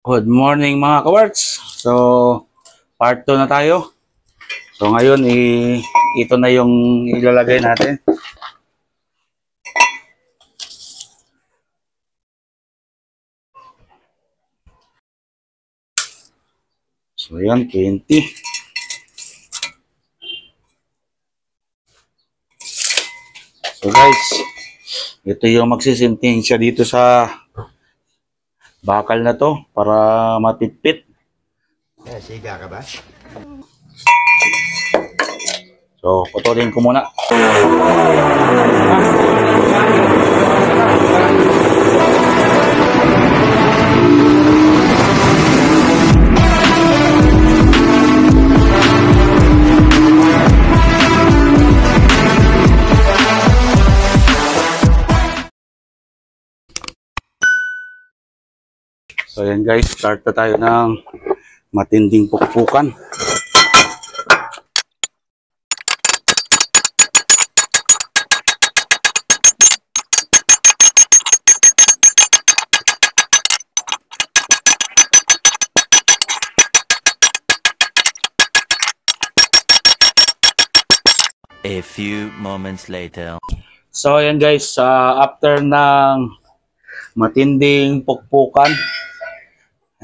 Good morning mga kawarts. So, part 2 na tayo. So, ngayon, ito na yung ilalagay natin. So, yan, 20. So, guys, ito yung magsisinting siya dito sa bakal na to para matipit. Siga ka ba? So, putulin ko muna. So, yan guys, start na tayo ng matinding pukpukan. A few moments later. So, ayan guys, after ng matinding pukpukan,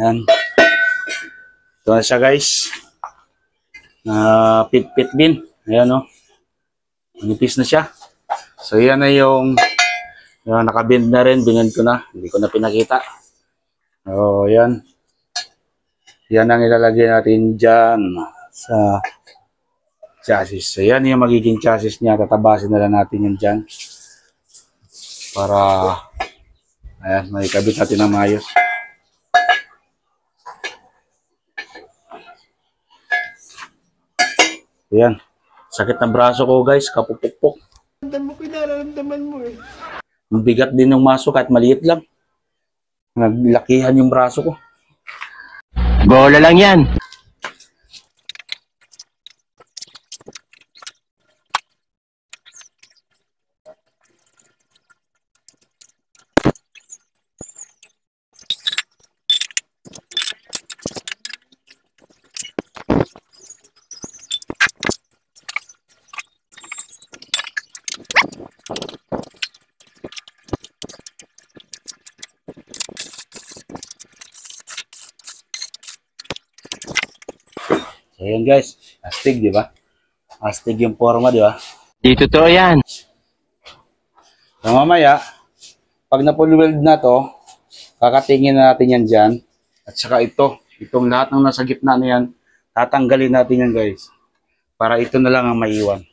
ayan, ito na siya guys, pit-pit din, ayan o, manipis na siya. So, yan na yung nakabind na rin, binend ko na, hindi ko na pinakita. So, yan ang ilalagay natin dyan sa chassis. So, yan yung magiging chassis niya. Tatabasin na lang natin yun dyan. Para, ayan, may kabit natin ng maayos. Ayan. Sakit ng braso ko, guys. Kapupukpok. Nararamdaman mo eh. Ang bigat din ng maso kahit maliit lang. Naglakihan yung braso ko. Bola lang yan. So, ayan guys. Astig, di ba? Astig yung forma, di ba? Di totoo yan. So, mamaya, pag na-full weld na to, kakatingin na natin yan dyan. At saka itong lahat ng nasa gitna na yan, tatanggalin natin yan guys. Para ito na lang ang maiwan.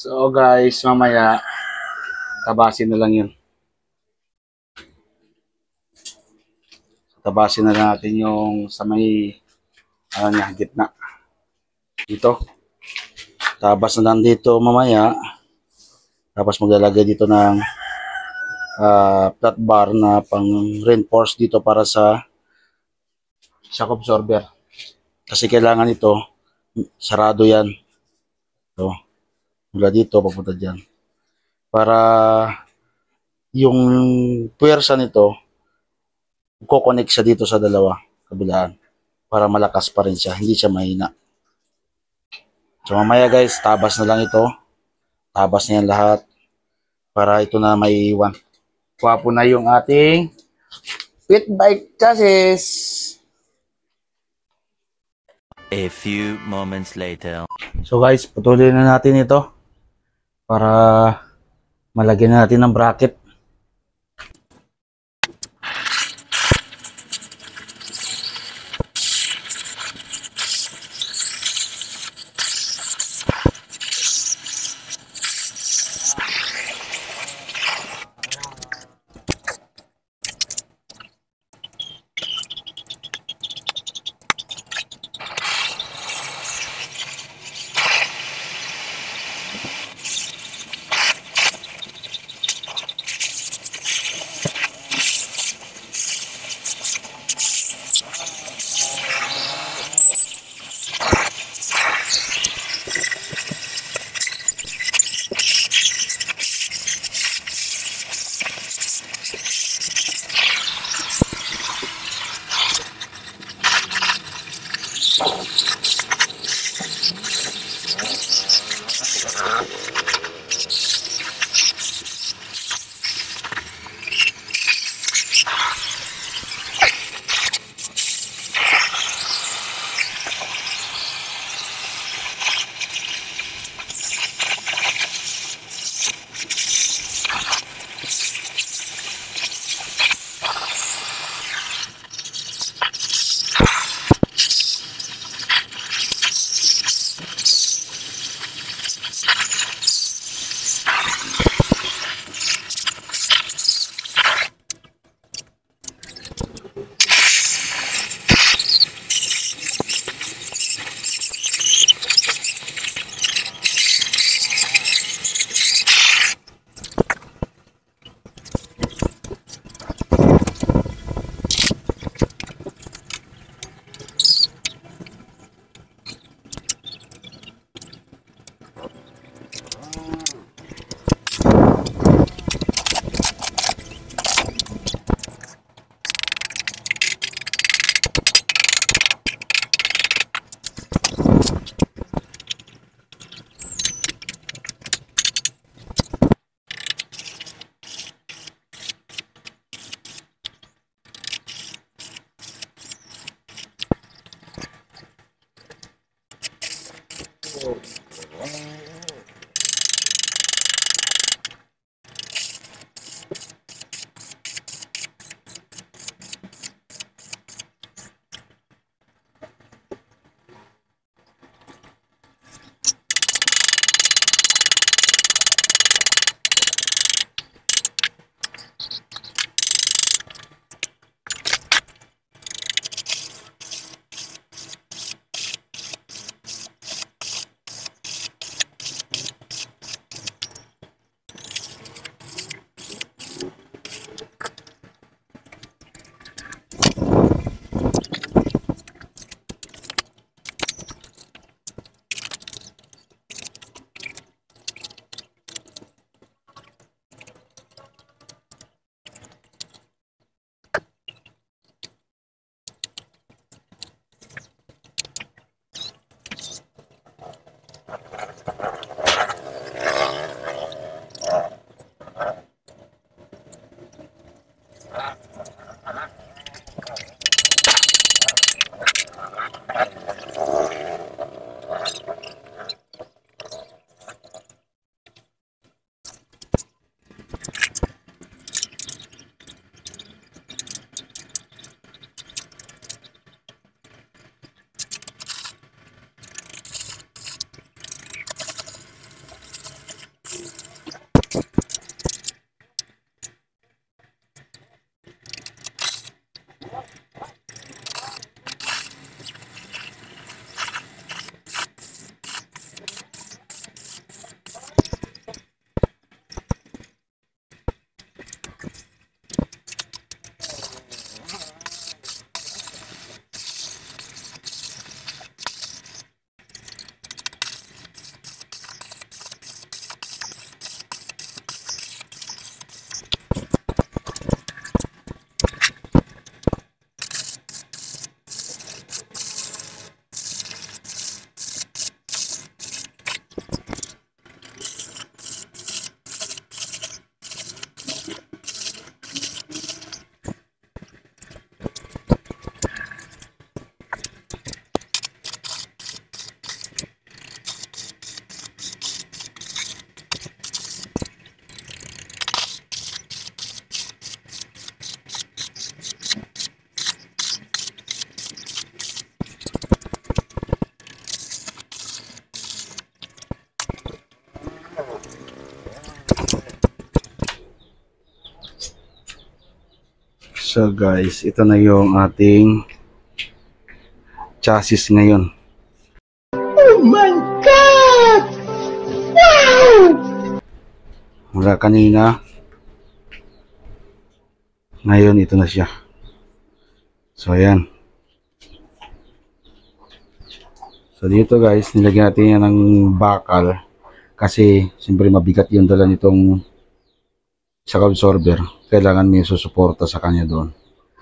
So guys, mamaya tabasin na lang yun. Tabasin na lang natin yung sa may gitna. Dito. Tabas na lang dito mamaya. Tapos maglalagay dito ng flat bar na pang reinforce dito para sa shock absorber. Kasi kailangan ito, sarado yan. So, mula dito, papunta dyan. Para yung puwersa nito, kukonek siya dito sa dalawa, kabilaan. Para malakas pa rin siya, hindi siya mahina. So mamaya guys, tabas na lang ito. Tabas na yan lahat. Para ito na maiiwan. Wapo na yung ating pit bike chassis. A few moments later. So guys, patuloy na natin ito para malagyan natin ng bracket. So guys, ito na yung ating chassis ngayon. Oh my God! Wow! Mula kanina, ngayon ito na siya. So ayan. So dito guys, nilagyan natin yan ng bakal kasi siyempre mabigat yung dala nitong shock absorber. Kailangan may susuporta sa kanya doon.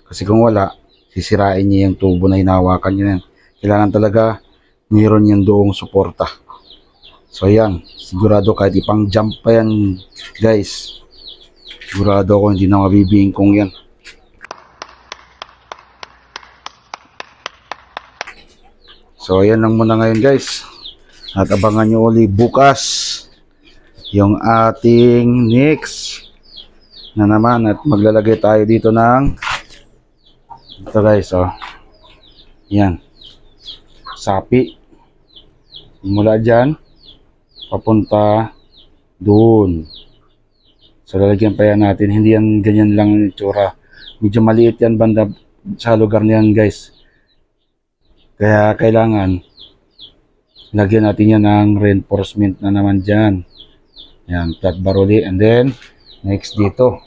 Kasi kung wala, sisirain niya yung tubo na hinahawakan niya. Kailangan talaga mayroon yan doong suporta. So ayan, sigurado kahit ipang jump pa yan guys, sigurado ako hindi na mabibingkong yan. So ayan lang muna ngayon guys, at abangan nyo ulit bukas yung ating next na naman, at maglalagay tayo dito ng ito guys, oh yan, sapi mula dyan papunta doon. So lalagyan pa yan natin, hindi yan ganyan lang yung itsura, medyo maliit yan banda sa lugar niyan guys, kaya kailangan lagyan natin yan ng reinforcement na naman dyan. Yan, flat bar uli, and then next dito.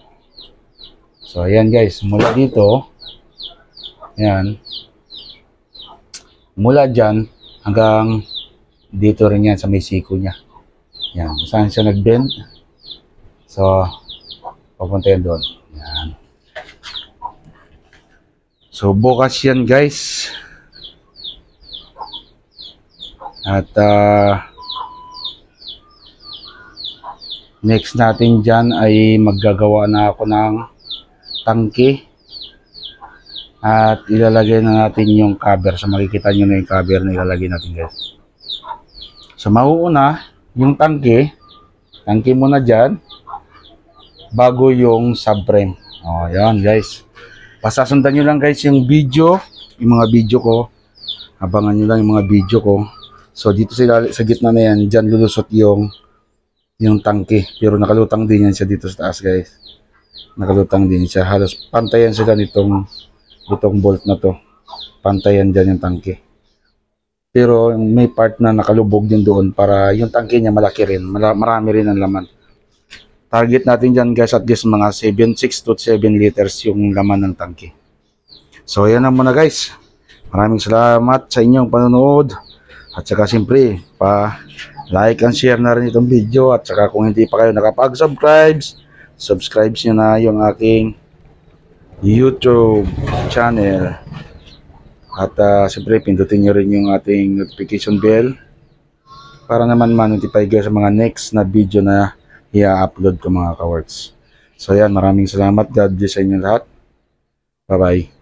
So ayan guys, mula dito, yan, mula dyan hanggang dito rin yan sa may siko niya. Yan, saan siya nag-bend. So papunta yan doon. Yan. So bukas yan guys. At next natin dyan ay maggagawa na ako ng tangke. At ilalagay na natin yung cover. So makikita nyo na yung cover na ilalagay natin guys. So mauuna yung tangke. Tangke muna dyan bago yung subframe. O yan guys. Pasasundan nyo lang guys yung video. Yung mga video ko. Abangan nyo lang yung mga video ko. So dito sa gitna na yan, dyan lulusot yung tangke. Pero nakalutang din yan siya dito sa taas guys. Nakalutang din siya. Halos pantayan sila itong bolt na to. Pantayan dyan yung tangke. Pero may part na nakalubog din doon para yung tangke niya malaki rin. Marami rin ang laman. Target natin dyan guys at least mga 6 to 7 liters yung laman ng tangke. So yan na muna guys. Maraming salamat sa inyong panonood. At saka siyempre, like and share na rin itong video. At saka kung hindi pa kayo nakapag-subscribe, subscribe nyo na yung aking YouTube channel. At siyempre, pindutin nyo rin yung ating notification bell para naman ma-notify kayo sa mga next na video na i-upload ko mga ka-works. So yan, maraming salamat. God bless sa inyo lahat. Bye-bye.